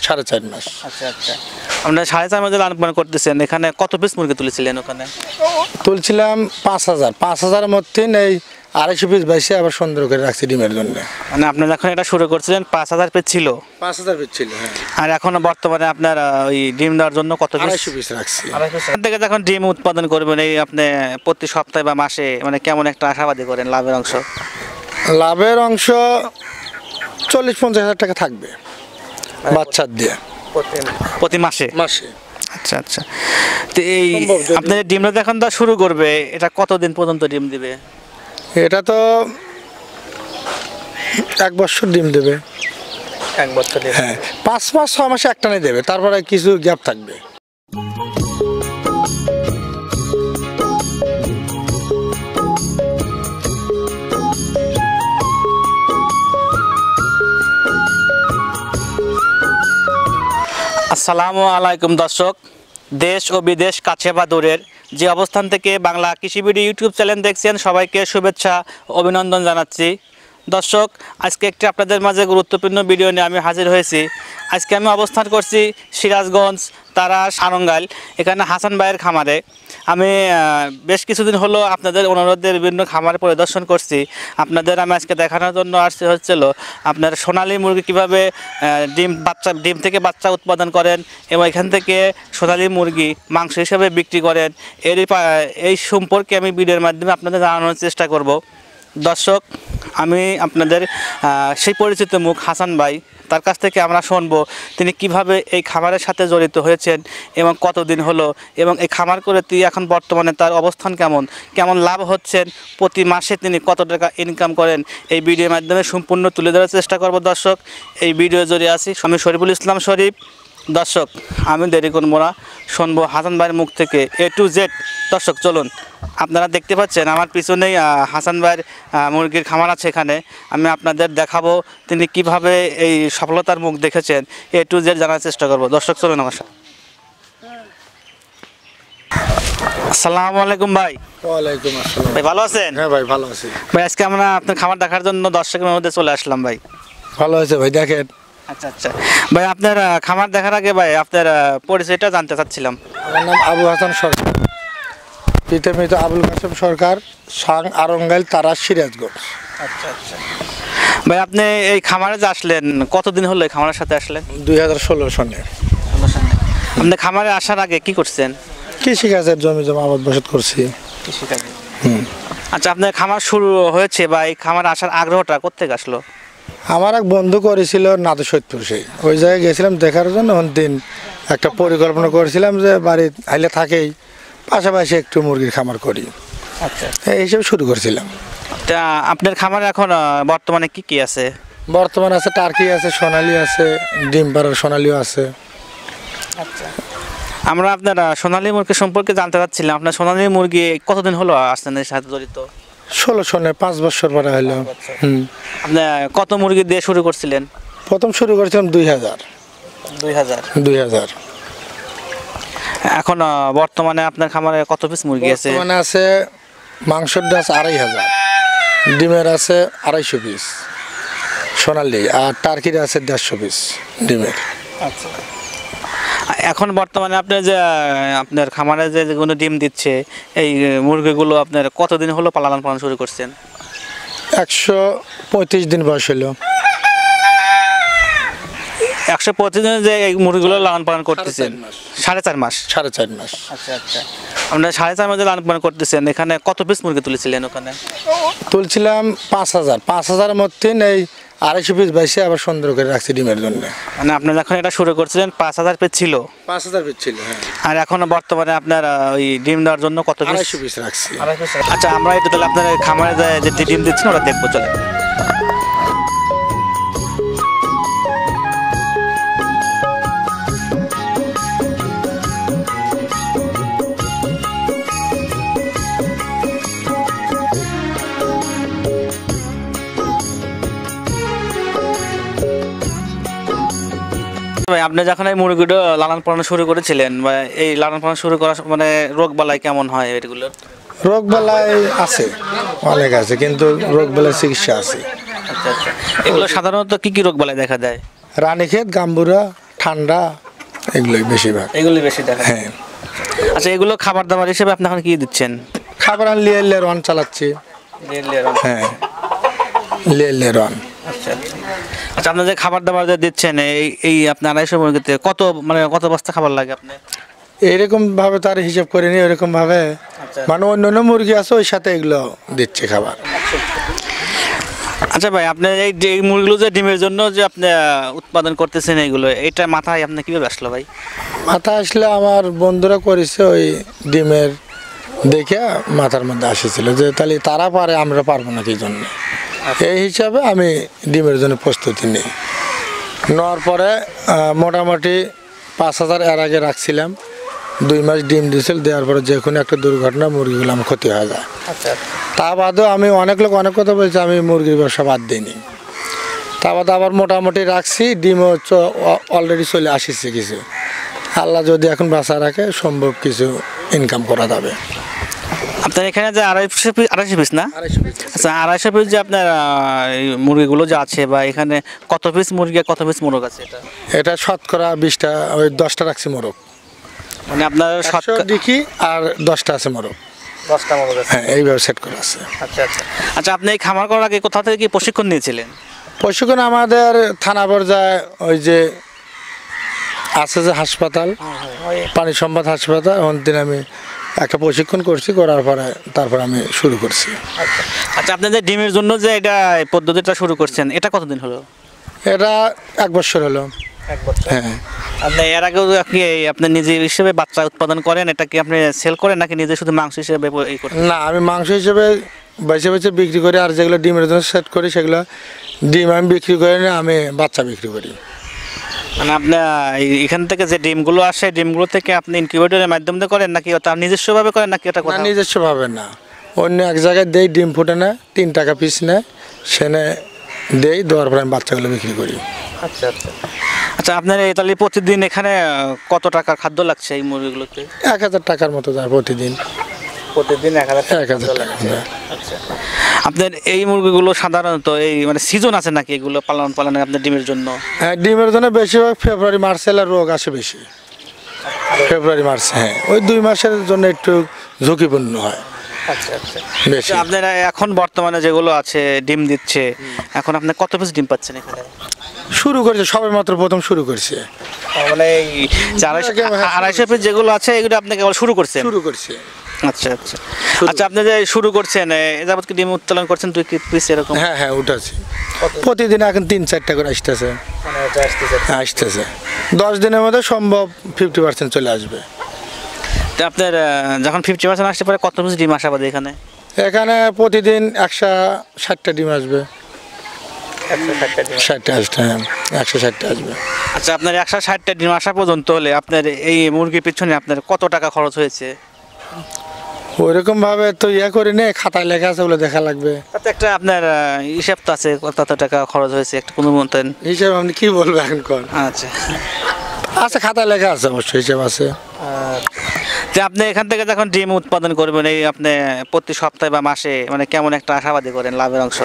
4.5 মাস। আচ্ছা আচ্ছা, আপনারা 4.5 মাসে লালন পালন করতেছেন, এখানে কত পিস মুরগি তুলেছিলেন? ওখানে তুলছিলাম 5,000 মধ্যে এই 250 পিস বাইসে আবার সুন্দর করে রাখছি ডিমের জন্য। মানে আপনি যখন এটা শুরু করছিলেন 5,000 পিস ছিল? 5,000 পিস ছিল, হ্যাঁ। আর এখন বর্তমানে আপনার ওই ডিম দেওয়ার জন্য কত পিস? 250 পিস রাখছি। থেকে যখন ডিম উৎপাদন করবেন এই আপনি প্রতি সপ্তাহে বা মাসে মানে কেমন একটা আশাবাদী করেন লাভের অংশ? লাভের অংশ 40-50 হাজার টাকা থাকবে বাচ্চার দিয়ে প্রতি মাসে? মাসে। আচ্ছা আচ্ছা, তো এই আপনার ডিমটা যখন তো শুরু করবে এটা কতদিন পর্যন্ত ডিম দিবে? এটা তো 1 বছর ডিম দেবে। 1 বছর? হ্যাঁ, 5 মাস 6 মাসে একটানে দেবে, তারপরে কিছু গ্যাপ থাকবে। আসসালামু আলাইকুম দর্শক, দেশ ও বিদেশ কাছে বা দূরের যে অবস্থান থেকে বাংলা কৃষি ভিডিও ইউটিউব চ্যানেল দেখছেন সবাইকে শুভেচ্ছা অভিনন্দন জানাচ্ছি। দর্শক, আজকে একটি আপনাদের মাঝে গুরুত্বপূর্ণ ভিডিও নিয়ে আমি হাজির হয়েছি। আজকে আমি অবস্থান করছি সিরাজগঞ্জ তারাস আরঙ্গাইল, এখানে হাসান ভাইয়ের খামারে। আমি বেশ কিছুদিন হলো আপনাদের অনুরোধে বিভিন্ন খামারে পরিদর্শন করছি। আপনাদের আমি আজকে দেখানোর জন্য আসছে হচ্ছিল আপনার সোনালী মুরগি কীভাবে ডিম থেকে বাচ্চা উৎপাদন করেন এবং এখান থেকে সোনালী মুরগি মাংস হিসেবে বিক্রি করেন, এই সম্পর্কে আমি ভিডিওর মাধ্যমে আপনাদের জানানোর চেষ্টা করব। দর্শক, আমি আপনাদের সেই পরিচিত মুখ হাসান ভাই, তার কাছ থেকে আমরা শুনবো তিনি কিভাবে এই খামারের সাথে জড়িত হয়েছেন এবং কতদিন হলো, এবং এই খামার করে তিনি এখন বর্তমানে তার অবস্থান কেমন লাভ হচ্ছেন, প্রতি মাসে তিনি কত টাকা ইনকাম করেন, এই ভিডিওর মাধ্যমে সম্পূর্ণ তুলে ধরার চেষ্টা করব। দর্শক, এই ভিডিও জড়িয়ে আছি আমি শরীফুল ইসলাম শরীফ। দর্শক, আমি দেরি করবো না, শুনবো হাসান ভাইয়ের মুখ থেকে A to Z। দর্শক চলুন, আপনারা দেখতে পাচ্ছেন আমার পিছনেই হাসান ভাইয়ের মুরগির খামার আছে, এখানে আমি আপনাদের দেখাবো তিনি কিভাবে এই সফলতার মুখ দেখেছেন, A to Z জানার চেষ্টা করব। দর্শক চলুন আমার সাথে। আসসালামু আলাইকুম ভাই। ওয়ালাইকুম আসসালাম। ভাই ভালো আছেন? হ্যাঁ ভাই, ভালো আছি ভাই। আজকে আমরা আপনার খামার দেখার জন্য দর্শকের মধ্যে চলে আসলাম ভাই। ভালো হয়েছে ভাই, দেখেন। আচ্ছা আচ্ছা ভাই, আপনার খামার দেখার আগে ভাই আপনার পরিচয়টা জানতে চাচ্ছিলাম। আমার নাম আবু হাসান সরকার, পিতা আবুল কাসেম সরকার, সাং আরঙ্গাইল তারাস সিরাজগঞ্জ। আচ্ছা আচ্ছা ভাই, আপনি এই খামারে যে আসলেন কতদিন হলো এই খামারের সাথে আসলেন? 2016 সনে। আপনি খামারে আসার আগে কি করছেন? কৃষিকাজের জমি আবাদ বসত করছি। কৃষিকাজে? আচ্ছা, আপনার খামার শুরু হয়েছে বা এই খামারে আসার আগ্রহটা কোত্থেকে আসলো? আমার এক বন্ধু করেছিল নাদুসৈদপুর, সেই ওই জায়গায় গেছিলাম দেখার জন্য। দিন একটা পরিকল্পনা করেছিলাম যে বাড়ি আইলে থাকেই, পাশাপাশি একটু মুরগির খামার করি। আচ্ছা, এই হিসেবে শুরু করেছিলাম। তা আপনার খামারে এখন বর্তমানে কি কি আছে? বর্তমানে আছে টার্কি আছে, সোনালি আছে, ডিম পাড়ার সোনালিও আছে। আচ্ছা, আমরা আপনার সোনালী মুরগি সম্পর্কে জানতে চাচ্ছিলাম। আপনার সোনালী মুরগি কতদিন হলো আসছেন এর সাথে জড়িত? 16 সনে, 5 বছর পরে হলো। আপনি কত মুরগি দিয়ে শুরু করছিলেন? প্রথম শুরু করেছিলাম 2000। এখন বর্তমানে আপনার খামারে কত পিস মুরগি আছে? বর্তমানে আছে মাংসের আছে 2500, ডিমের আছে 250 পিস সোনালি, আর টার্কির আছে 150 পিস ডিমের। আচ্ছা, এখন বর্তমানে আপনি যে আপনার খামারে যেগুলো ডিম দিচ্ছে এই মুরগিগুলো আপনার কতদিন হলো লালন পালন শুরু করছেন? 135 দিন বয়স হলো। 135 দিনে যে এই মুরগিগুলো লালন পালন করতেছেন? 4.5 মাস। 4.5 মাস। আচ্ছা আচ্ছা, আপনার 4.5 মাসে লালন পালন করতেছেন, এখানে কত পিস মুরগি তুলেছিলেন? ওখানে তুলছিলাম 5,000 মধ্যে এই 250 পিস বাইসে আবার সুন্দর করে রাখছি ডিমের জন্য। মানে আপনি যখন এটা শুরু করছিলেন 5,000 পিস ছিল? 5,000 পিস ছিল, হ্যাঁ। আর এখন বর্তমানে আপনার ওই ডিম দেওয়ার জন্য কত পিস? 250 পিস রাখছি। আচ্ছা, আমরা একটু তাহলে আপনার খামারে যে ডিম দিচ্ছেন ওরা দেখবো, চলে। ভাই, আপনি যখন এই মুরগিটা লালন পালন শুরু করেছিলেন বা এই লালন পালন শুরু করার মানে রোগ বালাই কেমন হয় এগুলোর? রোগ বালাই আছে, অনেক আছে, কিন্তু রোগ বালাই চিকিৎসা আছে। আচ্ছা আচ্ছা, এগুলো সাধারণত কি কি রোগ বালাই দেখা দেয়? রানীক্ষেত, গাম্বুরা, ঠান্ডা এগুলোই বেশিরভাগ। এগুলি বেশি দেখা যায়। হ্যাঁ, আচ্ছা, এগুলো খাবার দাবার হিসেবে আপনি এখন কি দিচ্ছেন? খাবার আর লিয়ে রন চালাচ্ছি। হ্যাঁ, লিয়ে রন। আচ্ছা আচ্ছা। আচ্ছা, আপনার যে খাবার দাবার যে দিচ্ছেন এই আপনার 250 মুরগিতে কত বস্তা খাবার লাগে আপনার? এইরকম ভাবে তার হিসাব করে নি, ওইরকম ভাবে মানে অন্য অন্য মুরগি আছে ওই সাথে এগুলো দিচ্ছে খাবার। আচ্ছা ভাই, আপনি এই মুরগিগুলো যে ডিমের জন্য যে আপনি উৎপাদন করতেছেন এইগুলো, এটা মাথায় আপনার কিভাবে আসলো ভাই? মাথা আসলে আমার বন্ধুরা করেছে ওই ডিমের দেখে মাথার মধ্যে আসেছিল যে তাহলে তারা পারে আমরা পারবো না কি জন্য, এই হিসাবে আমি ডিমের জন্য প্রস্তুতি নিই। নেওয়ার পরে মোটামুটি 5,000 এর আগে রাখছিলাম, 2 মাস ডিম দিয়েছিল, দেওয়ার পরে যে কোনো একটা দুর্ঘটনা মুরগিগুলো আমার ক্ষতি হয়ে যায়। আচ্ছা, তা বাদেও আমি অনেক লোক অনেক কথা বলছে, আমি মুরগির ব্যবসা বাদ দিইনি। তা বাদে আবার মোটামুটি রাখছি, ডিমও অলরেডি চলে আসিছে কিছু, আল্লাহ যদি এখন বাঁচা রাখে সম্ভব কিছু ইনকাম করা যাবে। আপনার এখানে যে 250 পিস না? 250 পিস। আচ্ছা, 250 পিস যে আপনার এই মুরগিগুলো যে আছে, বা এখানে কত পিস মুরগি কত পিস মোরগ আছে? এটা শতকরা 20টা, ওই 10টা রাখছি মোরগ, মানে আপনার দেখি আর 10টা আছে মোরগ। 10টা মোরগ আছে। হ্যাঁ, এইভাবে সেট করা আছে। আচ্ছা আচ্ছা। আচ্ছা, আপনি এই খামার করার আগে কোথা থেকে কি প্রশিক্ষণ নিয়েছিলেন? প্রশিক্ষণ আমাদের থানা পর্যায়ে ওই যে আছে যে হাসপাতাল, পানি সম্পদ হাসপাতাল, ওখান আমি একটা প্রশিক্ষণ করছি, করার পরে তারপর আমি শুরু করছি। আচ্ছা, আপনি যে ডিমের জন্য যে এটা পদ্ধতিটা শুরু করছেন, এটা কতদিন হলো? এটা 1 বছর হলো। 1 বছর। হ্যাঁ। আপনি এর আগেও আপনি নিজে হিসেবে বাচ্চা উৎপাদন করেন, এটা কি আপনি সেল করেন নাকি নিজে শুধু মাংস হিসেবে এই করেন? না, আমি মাংস হিসেবে বেছে বেছে বিক্রি করি, আর যেগুলো ডিমের জন্য সেট করি সেগুলো ডিম আমি বিক্রি করি না, আমি বাচ্চা বিক্রি করি। মানে আপনি এখান থেকে যে ডিমগুলো আসে, ডিমগুলো থেকে আপনি ইনকিউবেটরের মাধ্যমে করেন নাকি ওটা নিজস্বভাবে করেন নাকি ওটা না, নিজস্বভাবে না, অন্য এক জায়গায় দেই, ডিম ফুটে নেয়, 3 টাকা পিস নেয়, সেনে দেই, দেওয়ার পরে আমি বাচ্চাগুলো বিক্রি করি। আচ্ছা আচ্ছা। আচ্ছা, আপনার তাহলে প্রতিদিন এখানে কত টাকার খাদ্য লাগছে এই মুরগিগুলোতে? 1,000 টাকার মতো যায় প্রতিদিন। প্রতিদিন 1000 টাকা। আচ্ছা, আপনার এই মুরগিগুলো সাধারণত এই মানে সিজন আছে নাকি এগুলো পালনে আপনার ডিমের জন্য? হ্যাঁ, ডিমের জন্য বেশিরভাগ ফেব্রুয়ারি মার্চে রোগ আসে বেশি, ফেব্রুয়ারি মার্চ। হ্যাঁ, ওই 2 মাসের জন্য একটু ঝুঁকিপূর্ণ হয়। আচ্ছা আচ্ছা। বেশি। আপনারা এখন বর্তমানে যেগুলো আছে ডিম দিচ্ছে, এখন আপনি কত পিস ডিম পাচ্ছেন এখানে? শুরু করেছে সবে মাত্র, প্রথম শুরু করছে। মানে এই 250 পিস যেগুলো আছে এগুলো আপনি কেবল শুরু করছেন? শুরু করছে। আচ্ছা আচ্ছা। আচ্ছা, আপনি যে শুরু করছেন এ যাবত কি ডিম উত্তোলন করছেন 2 পিস এরকম? হ্যাঁ হ্যাঁ, উঠাচ্ছি প্রতিদিন, এখন 3-4টা করে আসতেছে। আসতেছে 10 দিনের মধ্যে সম্ভব 50% চলে আসবে। তো আপনার যখন 50% আসতে পারে কত পিস ডিম আসাবাদে এখানে? এখানে প্রতিদিন 160টা ডিম আসবে। 60টা আসবে, হ্যাঁ 160টা আসবে। আচ্ছা, আপনার 160টা ডিম আসা পর্যন্ত হলে আপনার এই মুরগির পিছনে আপনার কত টাকা খরচ হয়েছে? ওইরকম ভাবে তো করে নেই, খাতায় লেখা আছে, ওগুলো দেখা লাগবে। তাতে একটা আপনার হিসাব তো আছে কত টাকা খরচ হয়েছে, একটা কোনো মতেন হিসাব আপনি কি বলবো এখন কর। আচ্ছা আচ্ছা, খাতায় লেখা আছে, অবশ্যই হিসাব আছে। যে আপনি এখান থেকে যখন ডিম উৎপাদন করবেন, এই আপনি প্রতি সপ্তাহে বা মাসে মানে কেমন একটা আশাবাদী করেন লাভের অংশ?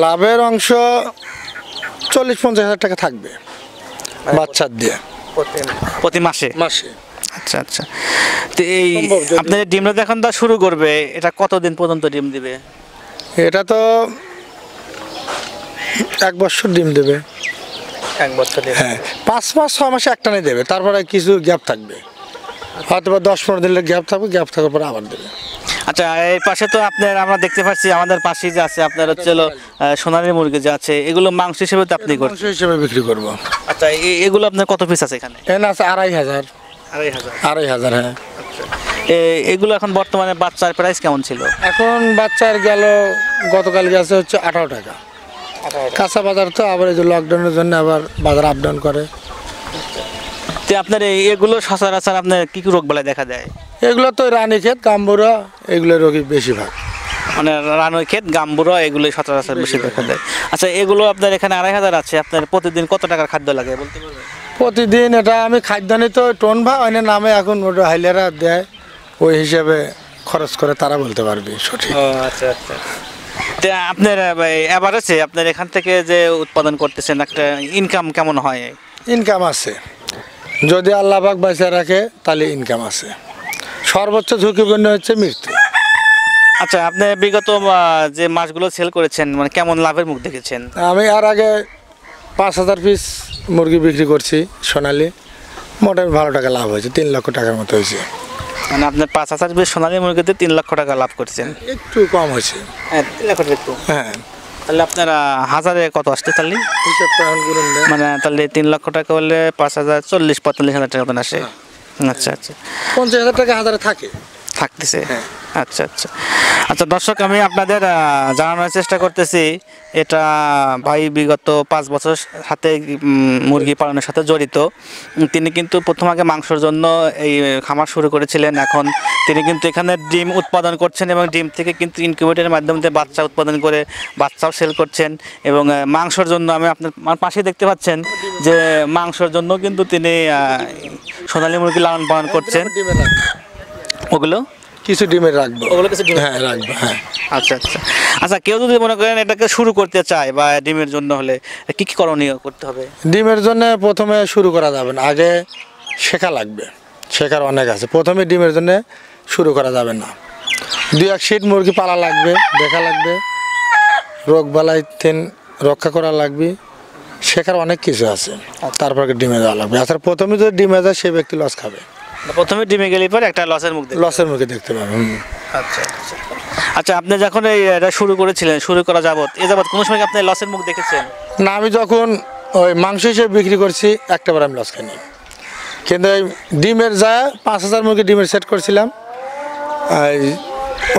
লাভের অংশ 40-50 হাজার টাকা থাকবে বাচ্চার দিয়ে প্রতি মাসে? মাসে। আচ্ছা আচ্ছা। তো এই আপনার ডিমটা যখন তা শুরু করবে, এটা কতদিন পর্যন্ত ডিম দিবে? এটা তো 1 বছর ডিম দেবে। 1 বছর? হ্যাঁ, 5 মাস 6 মাসে একটানে দেবে, তারপরে কিছু গ্যাপ থাকবে, হয়তো বা 10-15 দিনের গ্যাপ থাকবে, গ্যাপ থাকার পরে আবার দেবে। আচ্ছা, এই পাশে তো আপনার আমরা দেখতে পাচ্ছি আমাদের পাশেই যে আছে আপনার হচ্ছে সোনালী মুরগি যে আছে, এগুলো মাংস হিসেবে তো আপনি মাংস হিসেবে বিক্রি করবো। আচ্ছা, এগুলো আপনার কত পিস আছে এখানে? এখানে আছে 2,500। 2,500, হ্যাঁ। এগুলো এখন বর্তমানে বাচ্চার প্রাইস কেমন ছিল? এখন বাচ্চার গেল গতকাল গেছে হচ্ছে 18 টাকা। কাঁচা বাজার তো, আবার এই যে লকডাউনের জন্য আবার বাজার আপ ডাউন করে। তো আপনার এগুলো সচরাচর আপনার কি কি রোগ বলে দেখা দেয়? এগুলো তো রানীক্ষেত, গাম্বুরা, এগুলো রোগী বেশিরভাগ। মানে রানীক্ষেত, গাম্বুরা এগুলো সচরাচর বেশি দেখা দেয়। আচ্ছা, এগুলো আপনার এখানে 2,500 আছে, আপনার প্রতিদিন কত টাকার খাদ্য লাগে বলতে পারবেন? প্রতিদিন এটা আমি খাদ্য নিই তো টোন ভাই অনেক নামে, এখন ওটা হাইলেরা দেয়, ওই হিসাবে খরচ করে, তারা বলতে পারবে সঠিক। আচ্ছা আচ্ছা। তো আপনার এভারেজে আপনার এখান থেকে যে উৎপাদন করতেছেন একটা ইনকাম কেমন হয়? ইনকাম আছে, যদি আল্লাহ পাক বাঁচিয়ে রাখে তাহলে ইনকাম আছে। সর্বোচ্চ ঝুঁকিপূর্ণ হচ্ছে মৃত্যু। আচ্ছা, আপনি বিগত যে মাছগুলো সেল করেছেন মানে কেমন লাভের মুখ দেখেছেন? আমি আর আগে 5,000 পিস মুরগি বিক্রি করছি সোনালি, মোটামুটি ভালো টাকা লাভ হয়েছে, 3 লক্ষ টাকার মতো হয়েছে। মানে আপনার 5,000 পিস সোনালী মুরগিতে 3 লক্ষ টাকা লাভ করছেন। একটু কম হয়েছে। হ্যাঁ, 3 লক্ষ টাকা একটু। হ্যাঁ, তাহলে আপনারা হাজারে কত আসছে তাহলে? হিসাবটা এখন করুন না। মানে তাহলে 3 লক্ষ টাকা হলে 5,000 40-45,000 টাকা মতন আসে। আচ্ছা আচ্ছা, 50,000 টাকা হাজারে থাকে। থাকতেছে। আচ্ছা আচ্ছা আচ্ছা, দর্শক আমি আপনাদের জানানোর চেষ্টা করতেছি, এটা ভাই বিগত 5 বছর হাতে মুরগি পালনের সাথে জড়িত। তিনি কিন্তু প্রথম আগে মাংসের জন্য এই খামার শুরু করেছিলেন, এখন তিনি কিন্তু এখানে ডিম উৎপাদন করছেন এবং ডিম থেকে কিন্তু ইনকিউবেটরের মাধ্যমে বাচ্চা উৎপাদন করে বাচ্চাও সেল করছেন। এবং মাংসের জন্য আমি আপনার পাশে দেখতে পাচ্ছেন যে মাংসের জন্য কিন্তু তিনি সোনালী মুরগি লালন পালন করছেন। ওগুলো কিছু ডিমের রাখবো। ওগুলো কিছু ডিম? হ্যাঁ, রাখবো। হ্যাঁ। আচ্ছা আচ্ছা আচ্ছা, কেউ যদি মনে করেন এটাকে শুরু করতে চায় বা ডিমের জন্য হলে কি কি করণীয় করতে হবে? ডিমের জন্য প্রথমে শুরু করা যাবে না, আগে শেখা লাগবে। শেখার অনেক আছে, প্রথমে ডিমের জন্য শুরু করা যাবে না। 2-1 শীত মুরগি পালা লাগবে, দেখা লাগবে, রোগ বালাই রক্ষা করা লাগবে, শেখার অনেক কিছু আছে। তারপর ডিমে যাওয়া লাগবে। আচ্ছা, প্রথমে যদি ডিমে যায় সে ব্যক্তি লস খাবে। প্রথমে ডিমে গেলে পরে একটা লসের মুখে দেখতে পাবে। আচ্ছা আচ্ছা আচ্ছা, আপনি যখন এটা শুরু করেছিলেন, শুরু করা যাবত কোনো সময় আপনি লসের মুখ দেখেছেন? না, আমি যখন ওই মাংস হিসেবে বিক্রি করছি একটাবার আমি লস খাইনি, কিন্তু এই ডিমের যা 5,000 মুরগি ডিমের সেট করছিলাম,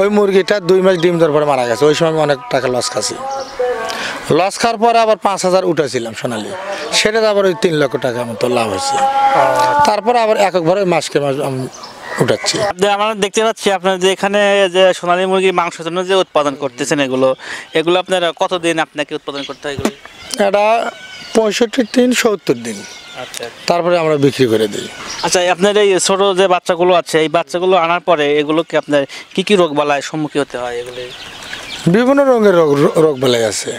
ওই মুরগিটা 2 মাস ডিম দেওয়ার পরে মারা গেছে। ওই সময় আমি অনেক টাকা লস খাচ্ছি। লস খাওয়ার পরে আবার 5,000 উঠেছিলাম সোনালি, সেটাতে আবার ওই 3 লক্ষ টাকার মতো লাভ হয়েছে। তারপরে আবার এককভাবে মাসকে মাস আমি উঠাচ্ছি। আমরা দেখতে পাচ্ছি আপনার যে এখানে যে সোনালী মুরগির মাংসের জন্য যে উৎপাদন করতেছেন, এগুলো আপনার কতদিন আপনাকে উৎপাদন করতে হয় এগুলো? এটা 65 দিন 70 দিন, আচ্ছা, তারপরে আমরা বিক্রি করে দিই। আচ্ছা, আপনার এই ছোট যে বাচ্চাগুলো আছে, এই বাচ্চাগুলো আনার পরে এগুলোকে আপনার কি কি রোগ বালায় সম্মুখীন হতে হয়? এগুলো বিভিন্ন রঙের রোগ বালাই আছে,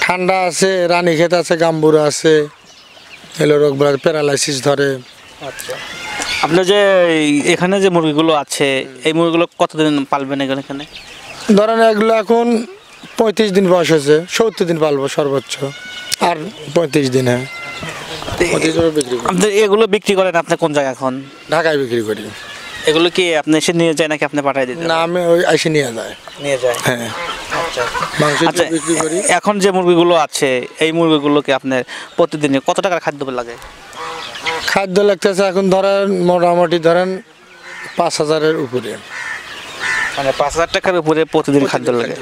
ঠান্ডা আছে, রানীক্ষেত আছে, গাম্বুরা আছে, এগুলো রোগ বালাই, প্যারালাইসিস ধরে। আচ্ছা, আপনার যে এখানে যে মুরগিগুলো আছে, এই মুরগিগুলো কতদিন পালবেন এখানে? ধরেন এগুলো এখন 35 দিন বয়স হয়েছে, 70 দিন পালবো সর্বোচ্চ, আর 35 দিন। হ্যাঁ, আপনি এগুলো বিক্রি করেন আপনি কোন জায়গায়? এখন ঢাকায় বিক্রি করি। এগুলো কি আপনি এসে নিয়ে যায় নাকি আপনি পাঠাই দিতে? না, আমি ওই এসে নিয়ে যায়। হ্যাঁ, আচ্ছা, বিক্রি করি। এখন যে মুরগিগুলো আছে, এই মুরগিগুলোকে আপনার প্রতিদিন কত টাকার খাদ্য লাগে? খাদ্য লাগতেছে এখন ধরেন মোটামুটি 5,000-এর উপরে, মানে 5,000 টাকার উপরে প্রতিদিন খাদ্য লাগে।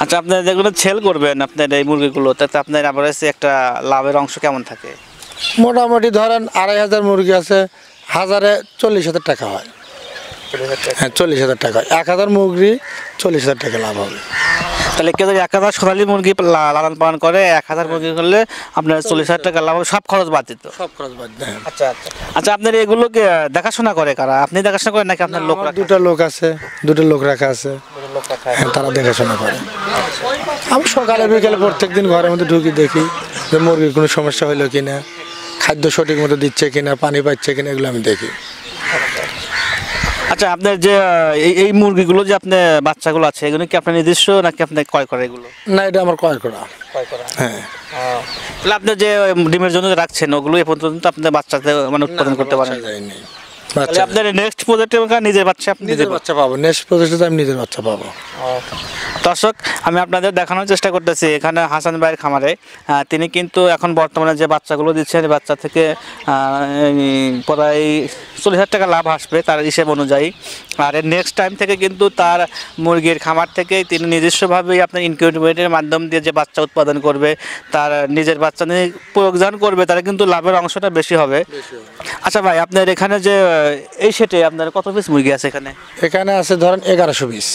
আচ্ছা, আপনার যেগুলো সেল করবেন আপনার এই মুরগিগুলো, তাতে আপনার অ্যাভারেজে একটা লাভের অংশ কেমন থাকে? মোটামুটি ধরেন 2,500 মুরগি আছে, হাজারে 40,000 টাকা হয়। হ্যাঁ, 40,000 টাকা, 1,000 মুরগি 40,000 টাকা লাভ হবে। তাহলে কেউ যদি 1,000 সোনালী মুরগি লালন পালন করে, 1,000 মুরগি করলে আপনার 40,000 টাকা লাভ হবে, সব খরচ বাদ দিত। সব খরচ বাদ দেয়। আচ্ছা আচ্ছা আচ্ছা, আপনার এগুলোকে দেখাশোনা করে কারা? আপনি দেখাশোনা করেন নাকি আপনার লোক? 2টা লোক আছে, 2টা লোক রাখা আছে, তারা দেখাশোনা করে। আমি সকালে বিকেলে প্রত্যেকদিন ঘরের মধ্যে ঢুকি, দেখি যে মুরগির কোনো সমস্যা হলো কিনা, খাদ্য সঠিক মতো দিচ্ছে কিনা, পানি পাচ্ছে কিনা, এগুলো আমি দেখি। আচ্ছা, আপনার যে এই মুরগিগুলো যে আপনার বাচ্চাগুলো আছে, এগুলো কি আপনার নিজস্ব নাকি আপনি ক্রয় করে এগুলো? না, এটা আমার ক্রয় করা। হ্যাঁ। তাহলে আপনি যে ডিমের জন্য রাখছেন, ওগুলো এ পর্যন্ত আপনার বাচ্চাতে মানে উৎপাদন করতে পারেন? আপনার নেক্সট প্রজেক্টে নিজের বাচ্চা নিজের বাচ্চা পাবো, নেক্সট প্রজেক্টে আমি নিজের বাচ্চা পাবো। দর্শক, আমি আপনাদের দেখানোর চেষ্টা করতেছি এখানে হাসান ভাইয়ের খামারে। তিনি কিন্তু এখন বর্তমানে যে বাচ্চাগুলো দিচ্ছেন, বাচ্চা থেকে প্রায় 40,000 টাকা লাভ আসবে তার হিসেব অনুযায়ী। আর এর নেক্সট টাইম থেকে কিন্তু তার মুরগির খামার থেকে তিনি নিজস্বভাবেই আপনার ইনকিউবেটরের মাধ্যম দিয়ে যে বাচ্চা উৎপাদন করবে, তার নিজের বাচ্চা নিয়ে প্রয়োজন করবে, তারা কিন্তু লাভের অংশটা বেশি হবে। আচ্ছা ভাই, আপনার এখানে যে এই সেটে আপনার কত পিস মুরগি আছে? এখানে আছে ধরেন 1100 পিস।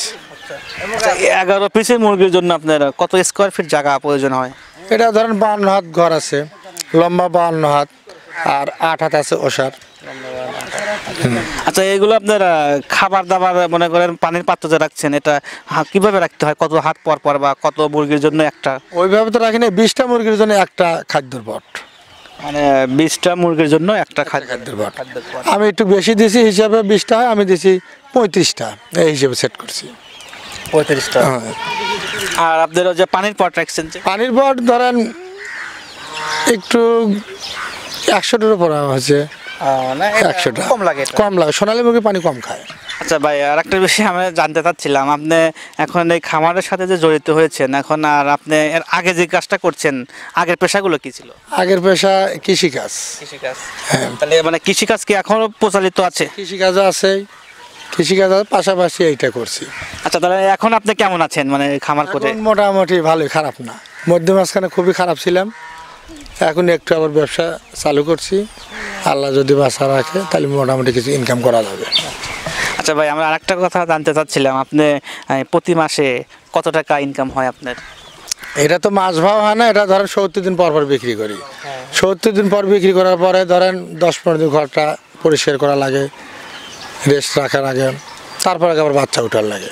11 পিসের মুরগির জন্য আপনার কত স্কোয়ার ফিট জায়গা প্রয়োজন হয়? এটা ধরেন 52 হাত ঘর আছে, লম্বা 52 হাত, আর 8 হাত আছে ওষার। আচ্ছা, এগুলো আপনার খাবার দাবার মনে করেন পানির পাত্র যে রাখছেন, এটা কিভাবে রাখতে হয়? কত হাত পর পর বা কত মুরগির জন্য একটা? ওইভাবে তো রাখি না, 20টা মুরগির জন্য একটা খাদ্যর পট। মানে 20টা মুরগির জন্য একটা খাদ্যের বট আমি একটু বেশি দিছি হিসাবে 20টা হয়, আমি দিছি 35টা এই হিসেবে সেট করছি। 35টা। হ্যাঁ। আর আপনাদের যে পানির পট রাখছেন যে পানির বট ধরেন একটু 100টার উপর হচ্ছে, না 100টা কম লাগে এটা। কম লাগে, সোনালী মুরগি পানি কম খায়। আচ্ছা ভাই, আর একটা বিষয় আমরা জানতে চাচ্ছিলাম, আপনি এখন এই খামারের সাথে যে জড়িত হয়েছেন এখন, আর আপনি এর আগে যে কাজটা করছেন আগের পেশাগুলো কি ছিল? আগের পেশা কৃষিকাজ। কৃষিকাজ। হ্যাঁ, তাহলে মানে কৃষিকাজ কি এখনো প্রচলিত আছে? কৃষিকাজও আছে, কৃষিকাজের পাশাপাশি এইটা করছি। আচ্ছা, তাহলে এখন আপনি কেমন আছেন মানে খামার করে? এখন মোটামুটি ভালোই, খারাপ না। মধ্যে মাঝখানে খুবই খারাপ ছিলাম, এখন একটু আবার ব্যবসা চালু করছি। আল্লাহ যদি বাঁচা রাখে তাহলে মোটামুটি কিছু ইনকাম করা যাবে। আচ্ছা ভাই, আমরা আরেকটা কথা জানতে চাচ্ছিলাম, আপনি প্রতি মাসে কত টাকা ইনকাম হয় আপনার? এটা তো মাছ ভাও হয় না, এটা ধরেন 70 দিন পর পর বিক্রি করি। 70 দিন পর বিক্রি করার পরে ধরেন 10-15 দিন ঘরটা পরিষ্কার করা লাগে, রেস্ট রাখার আগে, তারপরে আবার বাচ্চা উঠার লাগে।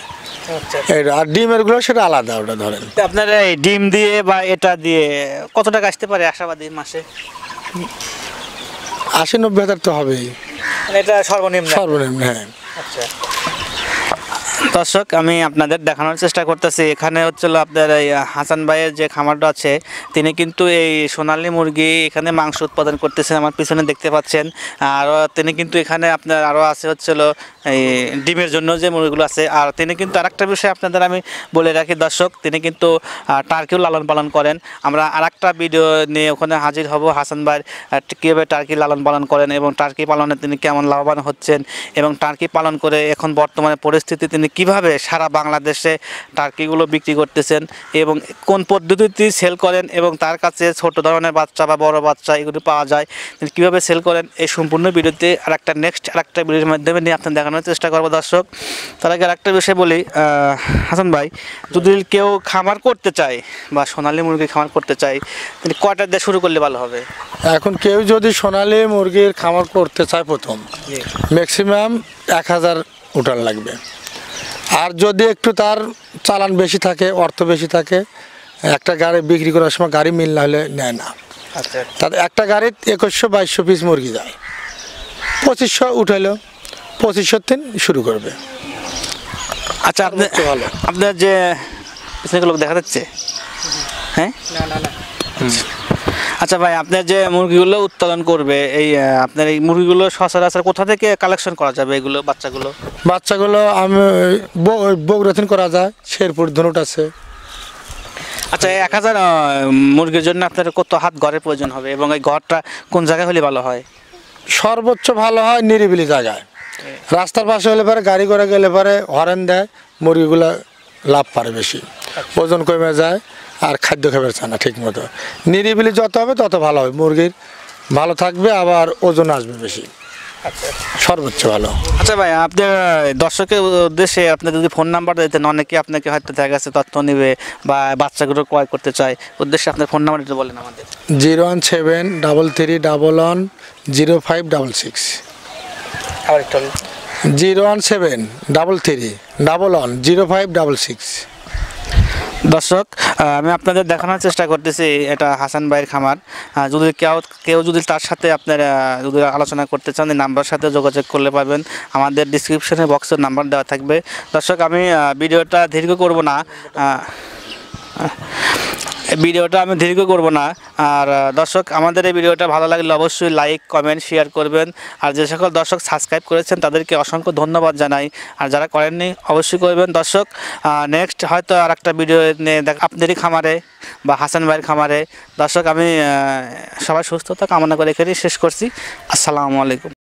এটা আর ডিমেরগুলো সেটা আলাদা, ওটা ধরেন। আপনার এই ডিম দিয়ে বা এটা দিয়ে কত টাকা আসতে পারে আশাবাদী মাসে? 80-90 হাজার তো হবেই মানে এটা সর্বনিম্ন? সর্বনিম্ন, হ্যাঁ। আচ্ছা দর্শক, আমি আপনাদের দেখানোর চেষ্টা করতেছি, এখানে হচ্ছিল আপনার এই হাসান ভাইয়ের যে খামারটা আছে, তিনি কিন্তু এই সোনালী মুরগি এখানে মাংস উৎপাদন করতেছেন, আমার পিছনে দেখতে পাচ্ছেন। আর তিনি কিন্তু এখানে আপনার আরও আছে হচ্ছিল এই ডিমের জন্য যে মুরগিগুলো আছে। আর তিনি কিন্তু আরেকটা বিষয় আপনাদের আমি বলে রাখি দর্শক, তিনি কিন্তু টার্কিও লালন পালন করেন। আমরা আরেকটা ভিডিও নিয়ে ওখানে হাজির হব, হাসান ভাইয়ের কীভাবে টার্কি লালন পালন করেন এবং টার্কি পালনে তিনি কেমন লাভবান হচ্ছেন এবং টার্কি পালন করে এখন বর্তমানে পরিস্থিতি তিনি কিভাবে সারা বাংলাদেশে টার্কিগুলো বিক্রি করতেছেন এবং কোন পদ্ধতিতে সেল করেন এবং তার কাছে ছোট ধরনের বাচ্চা বা বড় বাচ্চা এগুলো পাওয়া যায়, তিনি কীভাবে সেল করেন, এই সম্পূর্ণ ভিডিওতে আরেকটা ভিডিওর মাধ্যমে নিয়ে আপনার দেখানোর চেষ্টা করবো দর্শক। তার আগে আরেকটা বিষয় বলি, হাসান ভাই, যদি কেউ খামার করতে চায় বা সোনালী মুরগির খামার করতে চায়, তিনি কয়টা দিয়ে শুরু করলে ভালো হবে? এখন কেউ যদি সোনালী মুরগির খামার করতে চায়, প্রথম ম্যাক্সিমাম 1000 উঠান লাগবে। আর যদি একটু তার চালান বেশি থাকে, অর্থ বেশি থাকে, একটা গাড়ি বিক্রি করার সময় গাড়ি মিল না হলে নেয় না। আচ্ছা, তাদের একটা গাড়িতে 2100-2200 পিস মুরগি যায়, 2500 উঠাইলো, 2500 দিন শুরু করবে। আচ্ছা, আপনি ভালো, আপনার যে পিছনেগুলো দেখা যাচ্ছে, হ্যাঁ? আচ্ছা ভাই, আপনার যে মুরগিগুলো উৎপাদন করবে, এই আপনার এই মুরগিগুলো সচরাচর কোথা থেকে কালেকশন করা যাবে এগুলো বাচ্চাগুলো? আমি বগুড়াথিন করা যায়, শেরপুর ধনুট আছে। আচ্ছা, 1000 মুরগির জন্য আপনার কত হাত ঘরের প্রয়োজন হবে এবং এই ঘরটা কোন জায়গায় হলে ভালো হয়? সর্বোচ্চ ভালো হয় নিরিবিলি জায়গায়, রাস্তার পাশে হলে পরে, গাড়ি করে গেলে পরে হরেন দেয়, মুরগিগুলো লাভ পারে বেশি, ওজন কমে যায় আর খাদ্য খাবার চায় না ঠিক মতো। নিরিবিলি যত হবে তত ভালো হবে, মুরগির ভালো থাকবে, আবার ওজন আসবে বেশি, সর্বোচ্চ ভালো। আচ্ছা ভাই, আপনার দর্শকের উদ্দেশ্যে আপনি যদি ফোন নাম্বার দিতেন, অনেকে আপনাকে হয়তো দেখা গেছে তথ্য নেবে বা বাচ্চাগুলো ক্রয় করতে চায়, উদ্দেশ্যে আপনার ফোন নাম্বার একটু বলেন আমাদের। 01733110566। 01733110566। দর্শক, আমি আপনাদের দেখানোর চেষ্টা করতেছি, এটা হাসান ভাইয়ের খামার। যদি কেউ যদি তার সাথে আপনার যদি আলোচনা করতে চান, এই নাম্বার সাথে যোগাযোগ করলে পাবেন, আমাদের ডিসক্রিপশনে বক্সের নাম্বার দেওয়া থাকবে। দর্শক, আমি ভিডিওটা দীর্ঘ করব না, আর দর্শক, আমাদের এই ভিডিওটা ভালো লাগলে অবশ্যই লাইক, কমেন্ট, শেয়ার করবেন। আর যে সকল দর্শক সাবস্ক্রাইব করেছেন তাদেরকে অসংখ্য ধন্যবাদ জানাই, আর যারা করেননি অবশ্যই করবেন। দর্শক, নেক্সট হয়তো আর একটা ভিডিও নিয়ে আপনাদেরই খামারে বা হাসান ভাইয়ের খামারে। দর্শক, আমি সবাই সুস্থতা কামনা করে এখানেই শেষ করছি। আসসালামু আলাইকুম।